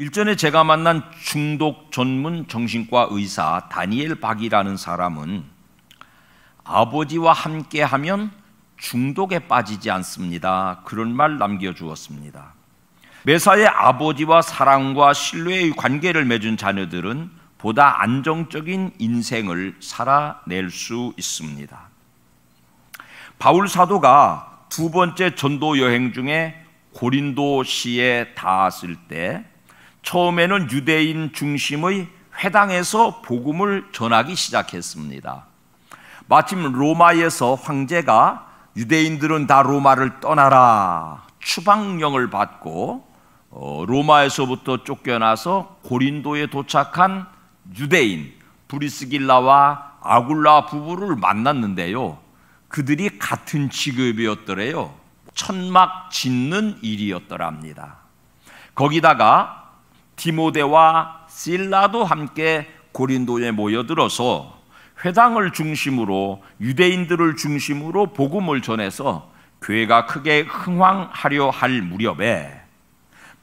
일전에 제가 만난 중독 전문 정신과 의사 다니엘 박이라는 사람은 아버지와 함께하면 중독에 빠지지 않습니다. 그런 말 남겨주었습니다. 매사에 아버지와 사랑과 신뢰의 관계를 맺은 자녀들은 보다 안정적인 인생을 살아낼 수 있습니다. 바울 사도가 두 번째 전도 여행 중에 고린도시에 닿았을 때 처음에는 유대인 중심의 회당에서 복음을 전하기 시작했습니다. 마침 로마에서 황제가 유대인들은 다 로마를 떠나라 추방령을 받고 로마에서부터 쫓겨나서 고린도에 도착한 유대인 브리스길라와 아굴라 부부를 만났는데요, 그들이 같은 직업이었더래요. 천막 짓는 일이었더랍니다. 거기다가 디모데와 실라도 함께 고린도에 모여들어서 회당을 중심으로 유대인들을 중심으로 복음을 전해서 교회가 크게 흥왕하려 할 무렵에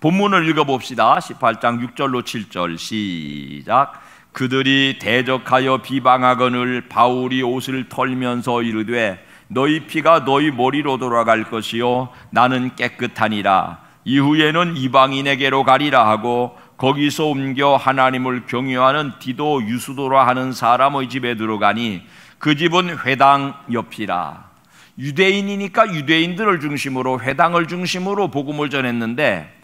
본문을 읽어봅시다. 18장 6절로 7절 시작. 그들이 대적하여 비방하거늘 바울이 옷을 털면서 이르되 너희 피가 너희 머리로 돌아갈 것이요 나는 깨끗하니라. 이후에는 이방인에게로 가리라 하고 거기서 옮겨 하나님을 경외하는 디도 유수도라 하는 사람의 집에 들어가니 그 집은 회당 옆이라. 유대인이니까 유대인들을 중심으로 회당을 중심으로 복음을 전했는데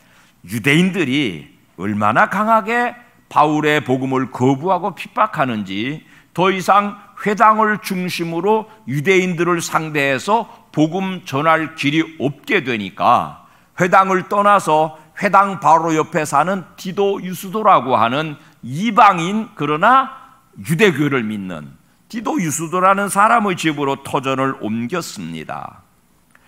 유대인들이 얼마나 강하게 바울의 복음을 거부하고 핍박하는지 더 이상 회당을 중심으로 유대인들을 상대해서 복음 전할 길이 없게 되니까 회당을 떠나서 회당 바로 옆에 사는 디도 유수도라고 하는 이방인 그러나 유대교를 믿는 디도 유수도라는 사람의 집으로 터전을 옮겼습니다.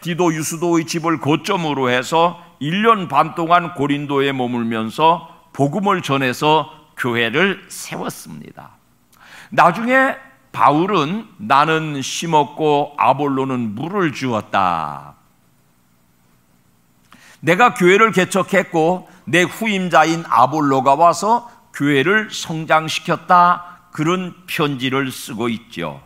디도 유수도의 집을 거점으로 해서 1년 반 동안 고린도에 머물면서 복음을 전해서 교회를 세웠습니다. 나중에 바울은 나는 심었고 아볼로는 물을 주었다. 내가 교회를 개척했고 내 후임자인 아볼로가 와서 교회를 성장시켰다. 그런 편지를 쓰고 있죠.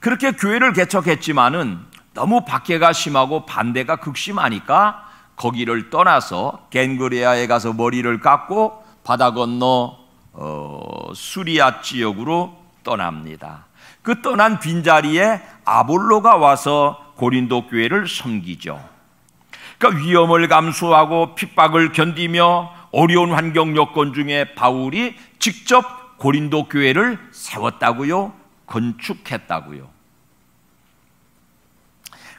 그렇게 교회를 개척했지만은 너무 박해가 심하고 반대가 극심하니까 거기를 떠나서 겐그레아에 가서 머리를 깎고 바다 건너 수리아 지역으로 떠납니다. 그 떠난 빈자리에 아볼로가 와서 고린도 교회를 섬기죠. 그러니까 위험을 감수하고 핍박을 견디며 어려운 환경 여건 중에 바울이 직접 고린도 교회를 세웠다고요? 건축했다고요?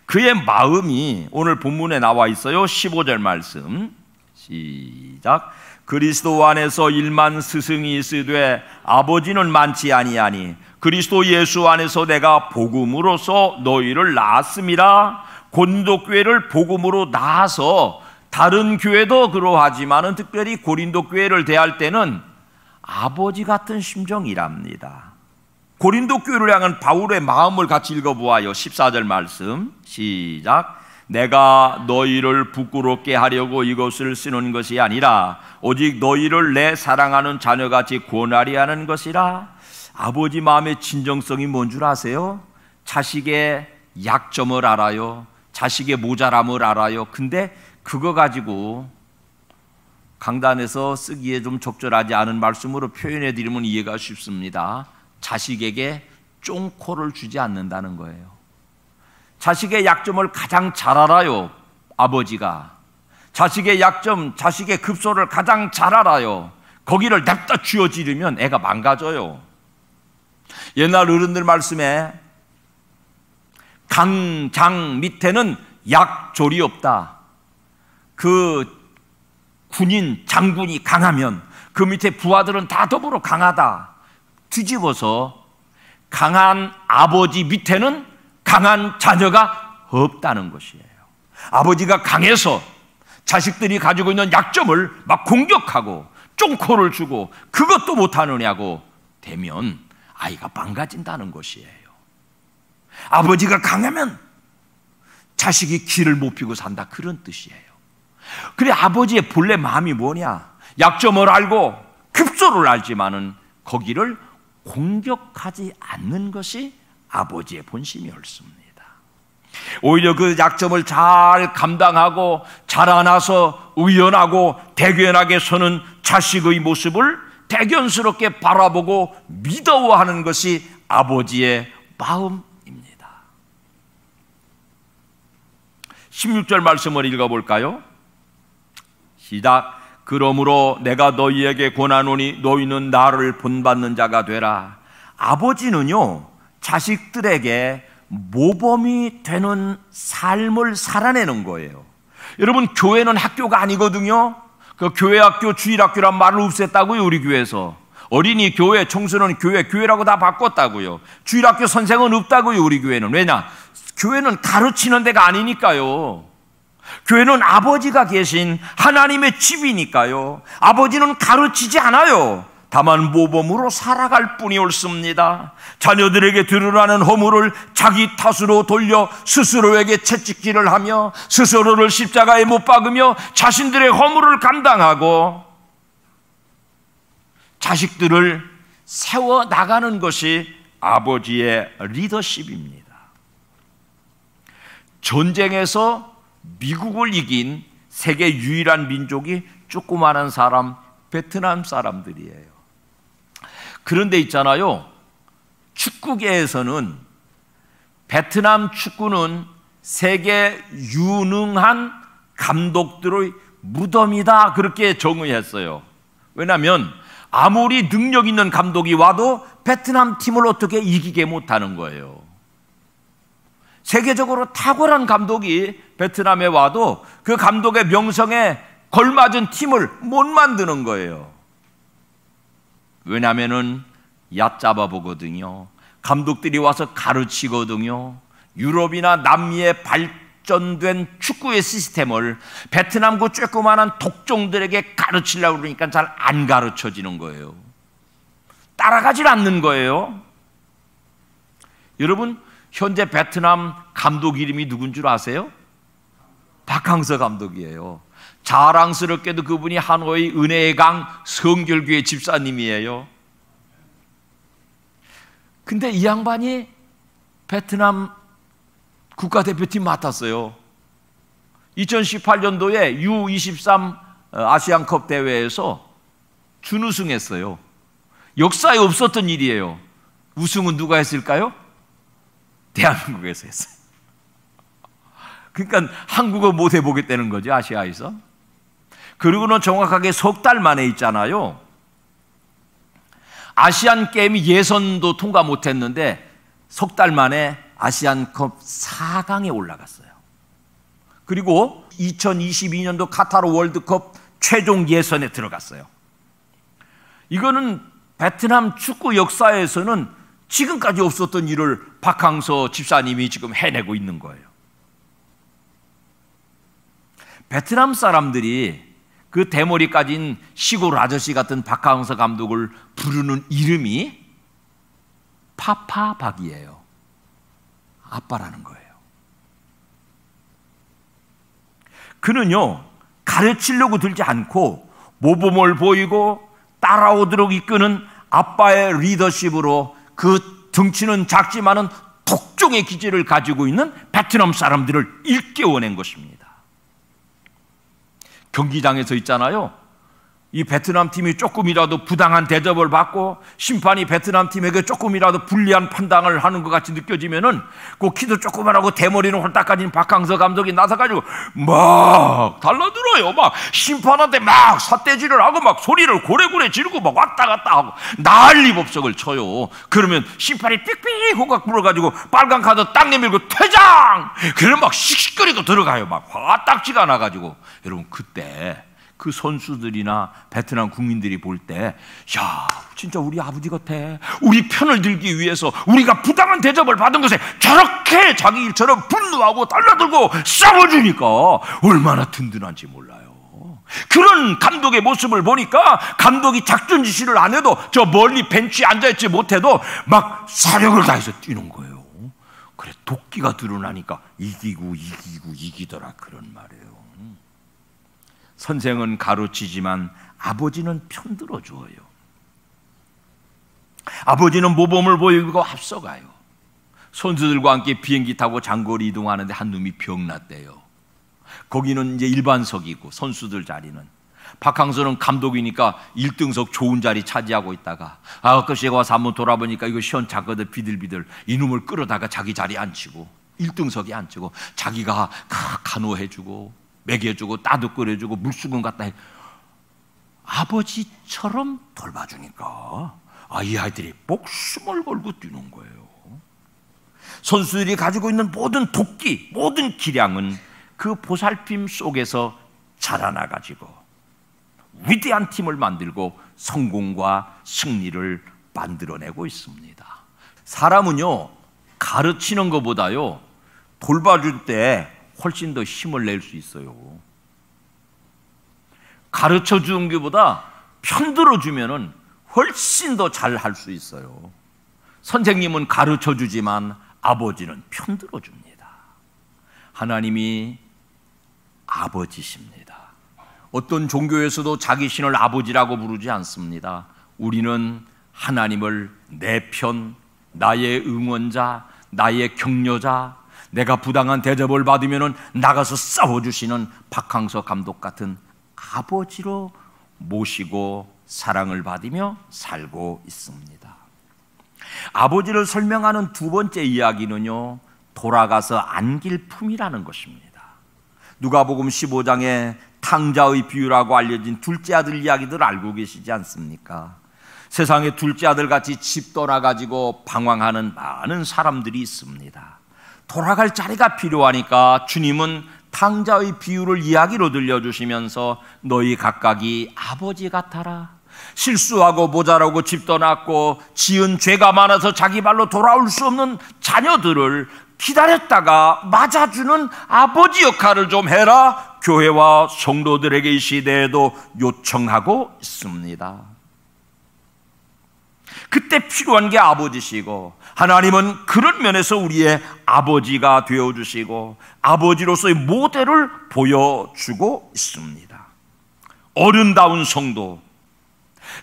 그의 마음이 오늘 본문에 나와 있어요. 15절 말씀 시작. 그리스도 안에서 일만 스승이 있으되 아버지는 많지 아니하니 그리스도 예수 안에서 내가 복음으로서 너희를 낳았음이라. 고린도 교회를 복음으로 낳아서 다른 교회도 그러하지만은 특별히 고린도 교회를 대할 때는 아버지 같은 심정이랍니다. 고린도 교회를 향한 바울의 마음을 같이 읽어보아요. 14절 말씀 시작. 내가 너희를 부끄럽게 하려고 이것을 쓰는 것이 아니라 오직 너희를 내 사랑하는 자녀같이 권하리 하는 것이라. 아버지 마음의 진정성이 뭔 줄 아세요? 자식의 약점을 알아요. 자식의 모자람을 알아요. 근데 그거 가지고 강단에서 쓰기에 좀 적절하지 않은 말씀으로 표현해 드리면 이해가 쉽습니다. 자식에게 쫑코를 주지 않는다는 거예요. 자식의 약점을 가장 잘 알아요. 아버지가 자식의 약점, 자식의 급소를 가장 잘 알아요. 거기를 냅다 쥐어지르면 애가 망가져요. 옛날 어른들 말씀에 강장 밑에는 약졸이 없다. 그 군인, 장군이 강하면 그 밑에 부하들은 다 더불어 강하다. 뒤집어서 강한 아버지 밑에는 강한 자녀가 없다는 것이에요. 아버지가 강해서 자식들이 가지고 있는 약점을 막 공격하고 쫑코를 주고 그것도 못하느냐고 되면 아이가 망가진다는 것이에요. 아버지가 강하면 자식이 길을 못 피고 산다, 그런 뜻이에요. 그래, 아버지의 본래 마음이 뭐냐? 약점을 알고 급소를 알지만은 거기를 공격하지 않는 것이 아버지의 본심이었습니다. 오히려 그 약점을 잘 감당하고 자라나서 의연하고 대견하게 서는 자식의 모습을 대견스럽게 바라보고 믿어하는 것이 아버지의 마음입니다. 16절 말씀을 읽어볼까요? 시작. 그러므로 내가 너희에게 권하노니 너희는 나를 본받는 자가 되라. 아버지는요, 자식들에게 모범이 되는 삶을 살아내는 거예요. 여러분, 교회는 학교가 아니거든요. 그 교회 학교, 주일 학교란 말을 없앴다고요, 우리 교회에서. 어린이 교회, 청소년 교회, 교회라고 다 바꿨다고요. 주일 학교 선생은 없다고요, 우리 교회는. 왜냐? 교회는 가르치는 데가 아니니까요. 교회는 아버지가 계신 하나님의 집이니까요. 아버지는 가르치지 않아요. 다만 모범으로 살아갈 뿐이 옳습니다. 자녀들에게 드러나는 허물을 자기 탓으로 돌려 스스로에게 채찍질을 하며 스스로를 십자가에 못 박으며 자신들의 허물을 감당하고 자식들을 세워나가는 것이 아버지의 리더십입니다. 전쟁에서 미국을 이긴 세계 유일한 민족이 조그마한 사람, 베트남 사람들이에요. 그런데 있잖아요, 축구계에서는 베트남 축구는 세계 유능한 감독들의 무덤이다, 그렇게 정의했어요. 왜냐하면 아무리 능력 있는 감독이 와도 베트남 팀을 어떻게 이기게 못하는 거예요. 세계적으로 탁월한 감독이 베트남에 와도 그 감독의 명성에 걸맞은 팀을 못 만드는 거예요. 왜냐하면은 얕잡아 보거든요. 감독들이 와서 가르치거든요. 유럽이나 남미의 발전된 축구의 시스템을 베트남 그 조그마한 독종들에게 가르치려고 그러니까 잘 안 가르쳐지는 거예요. 따라가질 않는 거예요. 여러분, 현재 베트남 감독 이름이 누군 줄 아세요? 박항서 감독이에요. 자랑스럽게도 그분이 하노이 은혜의 강 성결교회 집사님이에요. 근데 이 양반이 베트남 국가대표팀 맡았어요. 2018년도에 U23 아시안컵 대회에서 준우승했어요. 역사에 없었던 일이에요. 우승은 누가 했을까요? 대한민국에서 했어요. 그러니까 한국어 못 해보겠다는 거죠, 아시아에서. 그리고는 정확하게 석 달 만에 있잖아요, 아시안 게임 예선도 통과 못했는데 석 달 만에 아시안컵 4강에 올라갔어요. 그리고 2022년도 카타르 월드컵 최종 예선에 들어갔어요. 이거는 베트남 축구 역사에서는 지금까지 없었던 일을 박항서 집사님이 지금 해내고 있는 거예요. 베트남 사람들이 그 대머리 까진 시골 아저씨 같은 박항서 감독을 부르는 이름이 파파박이에요. 아빠라는 거예요. 그는요, 가르치려고 들지 않고 모범을 보이고 따라오도록 이끄는 아빠의 리더십으로 그 덩치는 작지만은 독종의 기질을 가지고 있는 베트남 사람들을 일깨워낸 것입니다. 경기장에서 있잖아요, 이 베트남 팀이 조금이라도 부당한 대접을 받고 심판이 베트남 팀에게 조금이라도 불리한 판단을 하는 것 같이 느껴지면은 그 키도 조그만하고 대머리는 홀딱 가진 박항서 감독이 나서가지고 막 달라들어요. 막 심판한테 막 삿대질을 하고 막 소리를 고래고래 지르고 막 왔다 갔다 하고 난리법석을 쳐요. 그러면 심판이 삑삑 호각 불어가지고 빨간 카드 딱 내밀고 퇴장! 그러면 막 씩씩거리고 들어가요. 막 화딱지가 나가지고. 여러분, 그때 그 선수들이나 베트남 국민들이 볼 때, 야, 진짜 우리 아버지 같아. 우리 편을 들기 위해서 우리가 부당한 대접을 받은 것에 저렇게 자기 일처럼 분노하고 달라들고 싸워주니까 얼마나 든든한지 몰라요. 그런 감독의 모습을 보니까 감독이 작전 지시를 안 해도 저 멀리 벤치에 앉아있지 못해도 막 사력을 다해서 뛰는 거예요. 그래, 도끼가 드러나니까 이기더라, 그런 말이에요. 선생은 가르치지만 아버지는 편들어 주어요. 아버지는 모범을 보이고 앞서가요. 선수들과 함께 비행기 타고 장거리 이동하는데 한 놈이 병났대요. 거기는 이제 일반석이고 선수들 자리는, 박항서는 감독이니까 1등석 좋은 자리 차지하고 있다가 아까시 와서 한번 돌아보니까 이거 시원찮거든, 비들비들. 이놈을 끌어다가 자기 자리에 앉히고 1등석에 앉히고 자기가 간호해주고 먹여주고 따뜻 끓여주고 물수건 갖다 해. 아버지처럼 돌봐주니까 이 아이들이 목숨을 걸고 뛰는 거예요. 선수들이 가지고 있는 모든 도끼, 모든 기량은 그 보살핌 속에서 자라나가지고 위대한 팀을 만들고 성공과 승리를 만들어내고 있습니다. 사람은요, 가르치는 것보다요, 돌봐줄 때 훨씬 더 힘을 낼 수 있어요. 가르쳐 주는 것보다 편들어 주면은 훨씬 더 잘 할 수 있어요. 선생님은 가르쳐 주지만 아버지는 편들어 줍니다. 하나님이 아버지십니다. 어떤 종교에서도 자기 신을 아버지라고 부르지 않습니다. 우리는 하나님을 내 편, 나의 응원자, 나의 격려자, 내가 부당한 대접을 받으면 나가서 싸워주시는 박항서 감독 같은 아버지로 모시고 사랑을 받으며 살고 있습니다. 아버지를 설명하는 두 번째 이야기는요, 돌아가서 안길 품이라는 것입니다. 누가복음 15장에 탕자의 비유라고 알려진 둘째 아들 이야기들 알고 계시지 않습니까? 세상에 둘째 아들같이 집 떠나가지고 방황하는 많은 사람들이 있습니다. 돌아갈 자리가 필요하니까 주님은 탕자의 비유를 이야기로 들려주시면서 너희 각각이 아버지 같아라. 실수하고 모자라고 집 떠났고 지은 죄가 많아서 자기 발로 돌아올 수 없는 자녀들을 기다렸다가 맞아주는 아버지 역할을 좀 해라. 교회와 성도들에게 이 시대에도 요청하고 있습니다. 그때 필요한 게 아버지시고, 하나님은 그런 면에서 우리의 아버지가 되어주시고 아버지로서의 모델을 보여주고 있습니다. 어른다운 성도,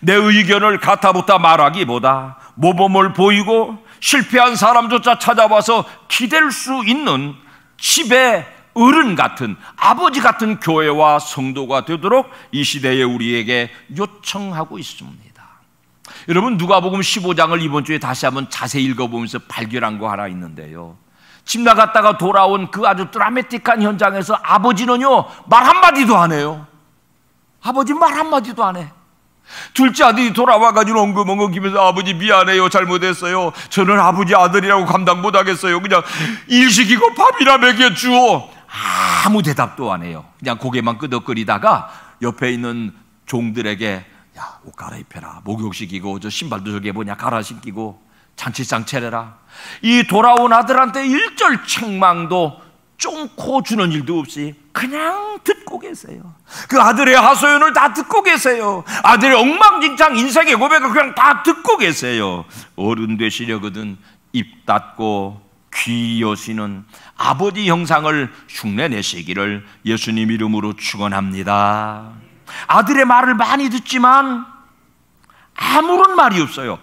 내 의견을 가타부타 말하기보다 모범을 보이고 실패한 사람조차 찾아와서 기댈 수 있는 집의 어른 같은, 아버지 같은 교회와 성도가 되도록 이 시대에 우리에게 요청하고 있습니다. 여러분, 누가복음 15장을 이번 주에 다시 한번 자세히 읽어보면서 발견한 거 하나 있는데요, 집 나갔다가 돌아온 그 아주 드라마틱한 현장에서 아버지는요, 말 한마디도 안 해요. 아버지 말 한마디도 안 해. 둘째 아들이 돌아와가지고 엉금엉금기면서 아버지 미안해요, 잘못했어요, 저는 아버지 아들이라고 감당 못하겠어요, 그냥 일 시키고 밥이나 먹여주오. 아무 대답도 안 해요. 그냥 고개만 끄덕거리다가 옆에 있는 종들에게 야, 옷 갈아입혀라, 목욕시키고 저 신발도 저기 뭐냐 갈아 신기고 잔치상 차려라. 이 돌아온 아들한테 일절 책망도 쫑코 주는 일도 없이 그냥 듣고 계세요. 그 아들의 하소연을 다 듣고 계세요. 아들의 엉망진창 인생의 고백을 그냥 다 듣고 계세요. 어른 되시려거든 입 닫고 귀 여시는 아버지 형상을 흉내내시기를 예수님 이름으로 축원합니다. 아들의 말을 많이 듣지만 아무런 말이 없어요.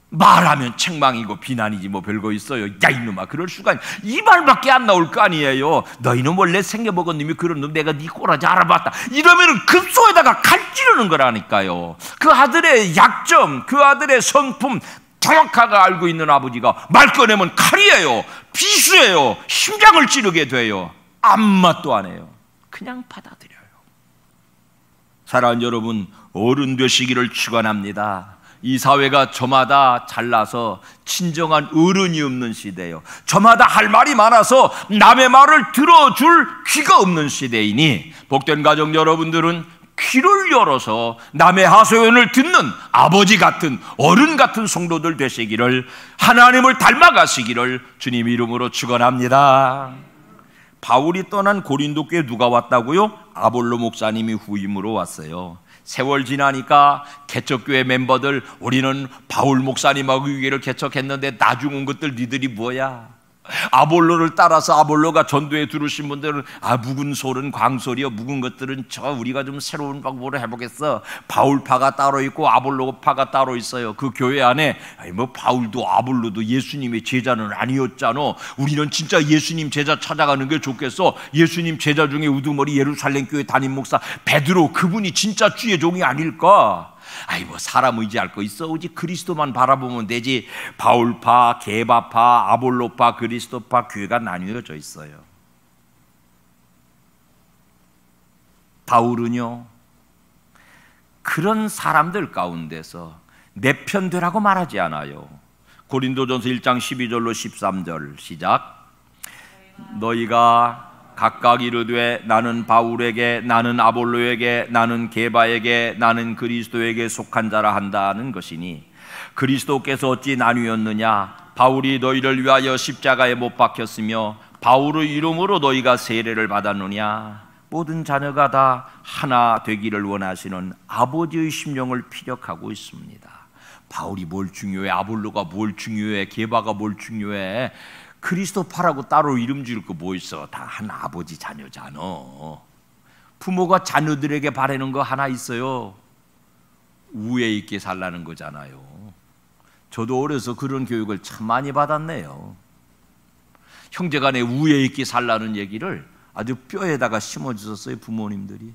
말하면 책망이고 비난이지 뭐 별거 있어요. 야 이놈아, 그럴 수가, 이 말밖에 안 나올 거 아니에요. 너희는 원래 생겨먹은 놈이 그런 놈, 내가 네 꼬라지 알아봤다, 이러면은 급소에다가 칼 찌르는 거라니까요. 그 아들의 약점, 그 아들의 성품 정확하게 알고 있는 아버지가 말 꺼내면 칼이에요, 비수예요, 심장을 찌르게 돼요. 아무 맛도 안 해요. 그냥 받아들여요. 사랑하는 여러분, 어른 되시기를 축원합니다. 이 사회가 저마다 잘나서 친정한 어른이 없는 시대예요. 저마다 할 말이 많아서 남의 말을 들어줄 귀가 없는 시대이니 복된 가정 여러분들은 귀를 열어서 남의 하소연을 듣는 아버지 같은, 어른 같은 성도들 되시기를, 하나님을 닮아가시기를 주님 이름으로 축원합니다. 바울이 떠난 고린도 교회에 누가 왔다고요? 아볼로 목사님이 후임으로 왔어요. 세월 지나니까 개척교회 멤버들, 우리는 바울 목사님하고 교회를 개척했는데 나중 온 것들 니들이 뭐야? 아볼로를 따라서 아볼로가 전도에 들으신 분들은 묵은 소는 광소리요, 묵은 것들은 우리가 좀 새로운 방법으로 해보겠어. 바울파가 따로 있고 아볼로파가 따로 있어요. 그 교회 안에 바울도 아볼로도 예수님의 제자는 아니었잖아. 우리는 진짜 예수님 제자 찾아가는 게 좋겠어. 예수님 제자 중에 우두머리 예루살렘 교회 담임 목사 베드로, 그분이 진짜 주의 종이 아닐까? 사람 의지할 거 있어? 오직 그리스도만 바라보면 되지. 바울파, 게바파, 아볼로파, 그리스도파 교회가 나뉘어져 있어요. 바울은요, 그런 사람들 가운데서 내 편 되라고 말하지 않아요. 고린도전서 1장 12절로 13절 시작. 너희가 각각 이르되 나는 바울에게, 나는 아볼로에게, 나는 게바에게, 나는 그리스도에게 속한 자라 한다는 것이니 그리스도께서 어찌 나뉘었느냐? 바울이 너희를 위하여 십자가에 못 박혔으며 바울의 이름으로 너희가 세례를 받았느냐? 모든 자녀가 다 하나 되기를 원하시는 아버지의 심령을 피력하고 있습니다. 바울이 뭘 중요해? 아볼로가 뭘 중요해? 게바가 뭘 중요해? 그리스도파라고 따로 이름 지을 거 뭐 있어? 다 한 아버지 자녀잖아. 부모가 자녀들에게 바라는 거 하나 있어요. 우애 있게 살라는 거잖아요. 저도 어려서 그런 교육을 참 많이 받았네요. 형제간에 우애 있게 살라는 얘기를 아주 뼈에다가 심어주셨어요, 부모님들이.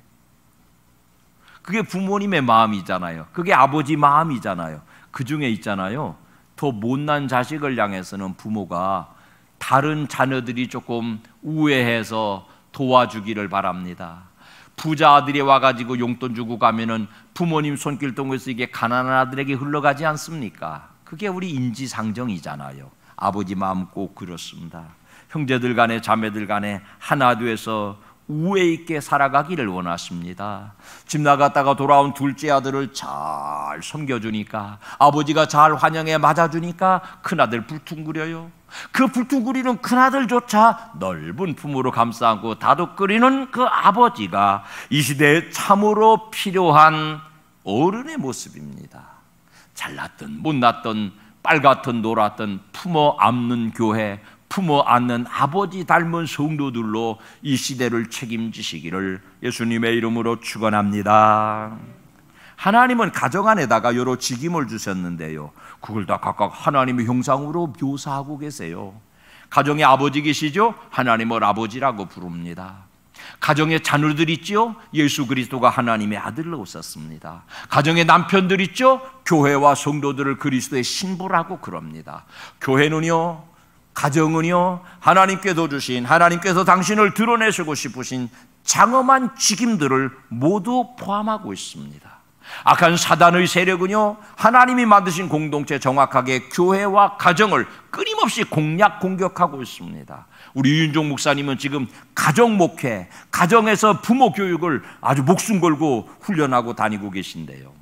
그게 부모님의 마음이잖아요. 그게 아버지 마음이잖아요. 그 중에 있잖아요, 더 못난 자식을 향해서는 부모가 다른 자녀들이 조금 우애해서 도와주기를 바랍니다. 부자 아들이 와가지고 용돈 주고 가면은 부모님 손길 통해서 이게 가난한 아들에게 흘러가지 않습니까? 그게 우리 인지상정이잖아요. 아버지 마음 꼭 그렇습니다. 형제들 간에 자매들 간에 하나 돼서 우애 있게 살아가기를 원하십니다. 집 나갔다가 돌아온 둘째 아들을 잘 섬겨주니까, 아버지가 잘 환영해 맞아주니까 큰아들 불퉁거려요. 그 불퉁거리는 큰아들조차 넓은 품으로 감싸 안고 다독거리는 그 아버지가 이 시대에 참으로 필요한 어른의 모습입니다. 잘났든 못났든 빨갛든 노랗든 품어 안는 교회, 품어 안는 아버지 닮은 성도들로 이 시대를 책임지시기를 예수님의 이름으로 축원합니다. 하나님은 가정 안에다가 여러 직임을 주셨는데요, 그걸 다 각각 하나님의 형상으로 묘사하고 계세요. 가정의 아버지 계시죠? 하나님을 아버지라고 부릅니다. 가정의 자녀들 있죠? 예수 그리스도가 하나님의 아들로 오셨습니다. 가정의 남편들 있죠? 교회와 성도들을 그리스도의 신부라고 그럽니다. 교회는요, 가정은요, 하나님께서 주신, 하나님께서 당신을 드러내시고 싶으신 장엄한 직임들을 모두 포함하고 있습니다. 악한 사단의 세력은요, 하나님이 만드신 공동체, 정확하게 교회와 가정을 끊임없이 공격하고 있습니다. 우리 유인종 목사님은 지금 가정 목회, 가정에서 부모 교육을 아주 목숨 걸고 훈련하고 다니고 계신데요,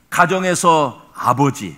가정에서 아버지,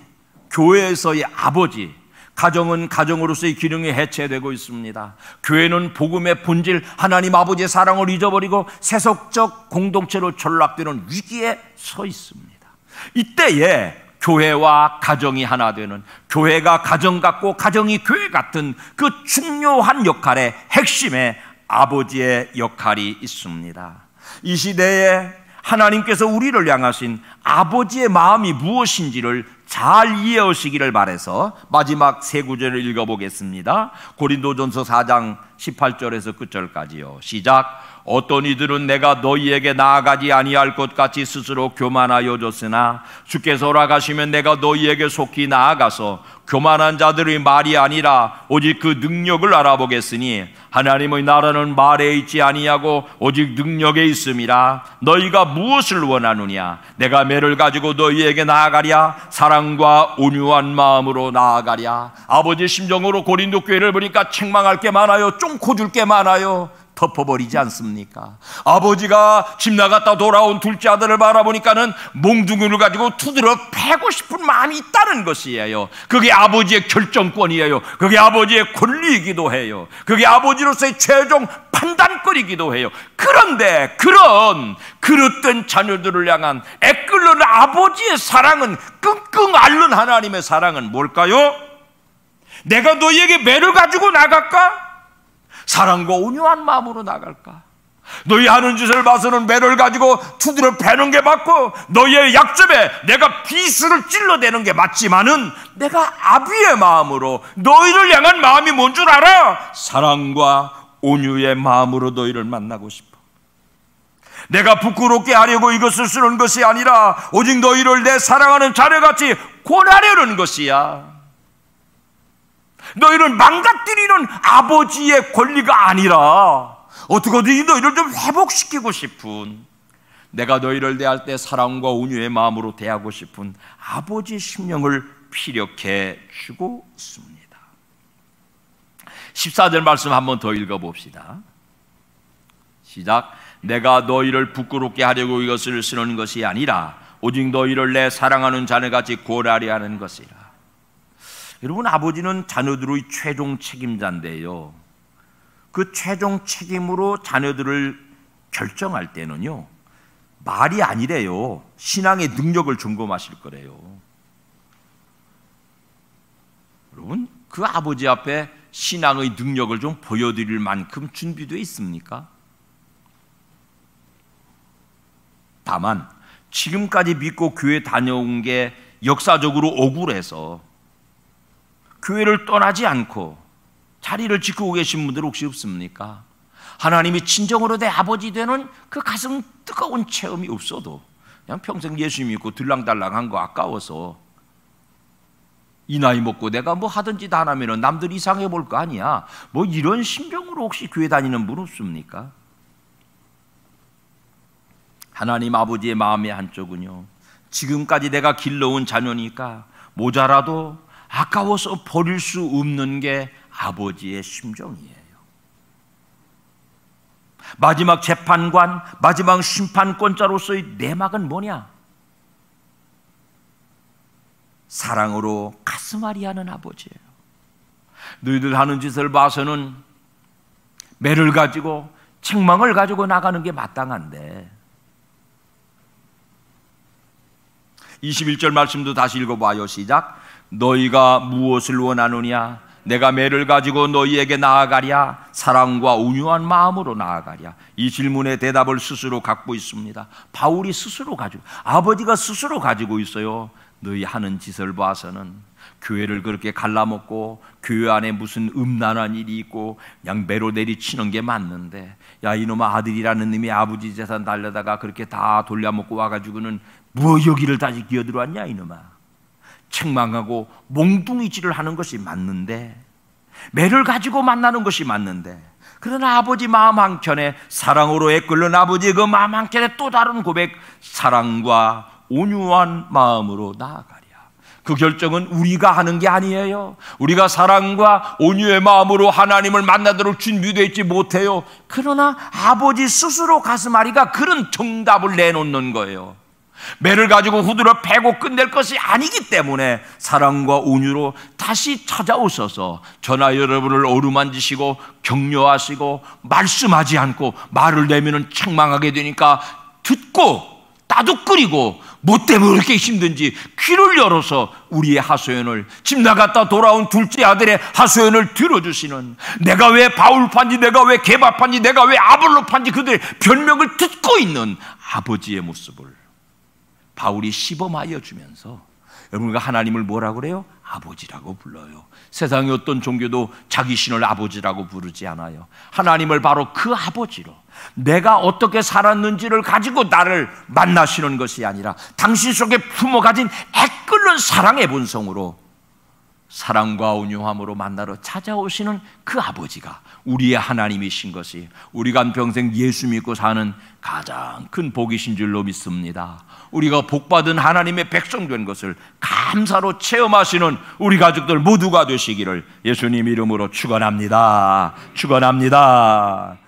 교회에서의 아버지, 가정은 가정으로서의 기능이 해체되고 있습니다. 교회는 복음의 본질, 하나님 아버지의 사랑을 잊어버리고 세속적 공동체로 전락되는 위기에 서 있습니다. 이때에 교회와 가정이 하나 되는, 교회가 가정 같고 가정이 교회 같은 그 중요한 역할의 핵심에 아버지의 역할이 있습니다. 이 시대에 하나님께서 우리를 향하신 아버지의 마음이 무엇인지를 잘 이해하시기를 바라서 마지막 세 구절을 읽어보겠습니다. 고린도전서 4장 18절에서 끝절까지요. 시작. 어떤 이들은 내가 너희에게 나아가지 아니할 것 같이 스스로 교만하여 줬으나 주께서 허락하시면 내가 너희에게 속히 나아가서 교만한 자들의 말이 아니라 오직 그 능력을 알아보겠으니 하나님의 나라는 말에 있지 아니하고 오직 능력에 있음이라. 너희가 무엇을 원하느냐? 내가 매를 가지고 너희에게 나아가랴? 사랑과 온유한 마음으로 나아가랴? 아버지 심정으로 고린도 교회를 보니까 책망할 게 많아요. 쫑코 줄 게 많아요. 덮어버리지 않습니까? 아버지가 집 나갔다 돌아온 둘째 아들을 바라보니까는 몽둥이를 가지고 두드려 패고 싶은 마음이 있다는 것이에요. 그게 아버지의 결정권이에요. 그게 아버지의 권리이기도 해요. 그게 아버지로서의 최종 판단거리이기도 해요. 그런데 그런 그릇된 자녀들을 향한 애끓는 아버지의 사랑은, 끙끙 앓는 하나님의 사랑은 뭘까요? 내가 너희에게 매를 가지고 나갈까? 사랑과 온유한 마음으로 나갈까? 너희 하는 짓을 봐서는 매를 가지고 두드려 패는 게 맞고 너희의 약점에 내가 비수를 찔러대는 게 맞지만은 내가 아비의 마음으로 너희를 향한 마음이 뭔 줄 알아? 사랑과 온유의 마음으로 너희를 만나고 싶어. 내가 부끄럽게 하려고 이것을 쓰는 것이 아니라 오직 너희를 내 사랑하는 자녀같이 권하려는 것이야. 너희를 망가뜨리는 아버지의 권리가 아니라 어떻게든 너희를 좀 회복시키고 싶은, 내가 너희를 대할 때 사랑과 온유의 마음으로 대하고 싶은 아버지의 심령을 피력해 주고 있습니다. 14절 말씀 한번 더 읽어봅시다. 시작. 내가 너희를 부끄럽게 하려고 이것을 쓰는 것이 아니라 오직 너희를 내 사랑하는 자녀같이 구원하려 하는 것이라. 여러분, 아버지는 자녀들의 최종 책임자인데요, 그 최종 책임으로 자녀들을 결정할 때는요, 말이 아니래요. 신앙의 능력을 점검하실 거래요. 여러분, 그 아버지 앞에 신앙의 능력을 좀 보여드릴 만큼 준비되어 있습니까? 다만 지금까지 믿고 교회 다녀온 게 역사적으로 억울해서 교회를 떠나지 않고 자리를 지키고 계신 분들 혹시 없습니까? 하나님이 진정으로 내 아버지 되는 그 가슴 뜨거운 체험이 없어도 그냥 평생 예수 믿고 들랑달랑한 거 아까워서 이 나이 먹고 내가 뭐 하든지 다 하면 남들 이상해 볼 거 아니야, 뭐 이런 심정으로 혹시 교회 다니는 분 없습니까? 하나님 아버지의 마음의 한쪽은요, 지금까지 내가 길러온 자녀니까 모자라도 아까워서 버릴 수 없는 게 아버지의 심정이에요. 마지막 재판관, 마지막 심판권자로서의 내막은 뭐냐? 사랑으로 가슴앓이 하는 아버지예요. 너희들 하는 짓을 봐서는 매를 가지고 책망을 가지고 나가는 게 마땅한데, 21절 말씀도 다시 읽어봐요. 시작. 너희가 무엇을 원하느냐? 내가 매를 가지고 너희에게 나아가랴? 사랑과 온유한 마음으로 나아가랴? 이 질문의 대답을 스스로 갖고 있습니다. 바울이 스스로 가지고, 아버지가 스스로 가지고 있어요. 너희 하는 짓을 봐서는 교회를 그렇게 갈라먹고 교회 안에 무슨 음란한 일이 있고 그냥 매로 내리치는 게 맞는데, 야 이놈아, 아들이라는 놈이 아버지 재산 달려다가 그렇게 다 돌려먹고 와가지고는 뭐 여기를 다시 기어들어왔냐 이놈아. 책망하고 몽둥이질을 하는 것이 맞는데, 매를 가지고 만나는 것이 맞는데, 그러나 아버지 마음 한켠에 사랑으로 애끓는 아버지의 그 마음 한켠에 또 다른 고백, 사랑과 온유한 마음으로 나아가랴. 그 결정은 우리가 하는 게 아니에요. 우리가 사랑과 온유의 마음으로 하나님을 만나도록 준비되어 있지 못해요. 그러나 아버지 스스로 가슴앓이가 그런 정답을 내놓는 거예요. 매를 가지고 후드려 패고 끝낼 것이 아니기 때문에 사랑과 온유로 다시 찾아오셔서 저나 여러분을 어루만지시고 격려하시고, 말씀하지 않고 말을 내면은 책망하게 되니까 듣고 따둑거리고 뭐 때문에 그렇게 힘든지 귀를 열어서 우리의 하소연을, 집 나갔다 돌아온 둘째 아들의 하소연을 들어주시는, 내가 왜 바울판지, 내가 왜 게바판지, 내가 왜 아볼로판지 그들의 별명을 듣고 있는 아버지의 모습을 바울이 시범하여 주면서, 여러분과 하나님을 뭐라고 그래요? 아버지라고 불러요. 세상의 어떤 종교도 자기 신을 아버지라고 부르지 않아요. 하나님을 바로 그 아버지로, 내가 어떻게 살았는지를 가지고 나를 만나시는 것이 아니라 당신 속에 품어가진 애끓는 사랑의 본성으로 사랑과 온유함으로 만나러 찾아오시는 그 아버지가 우리의 하나님이신 것이 우리가 한평생 예수 믿고 사는 가장 큰 복이신 줄로 믿습니다. 우리가 복받은 하나님의 백성 된 것을 감사로 체험하시는 우리 가족들 모두가 되시기를 예수님 이름으로 축원합니다. 축원합니다.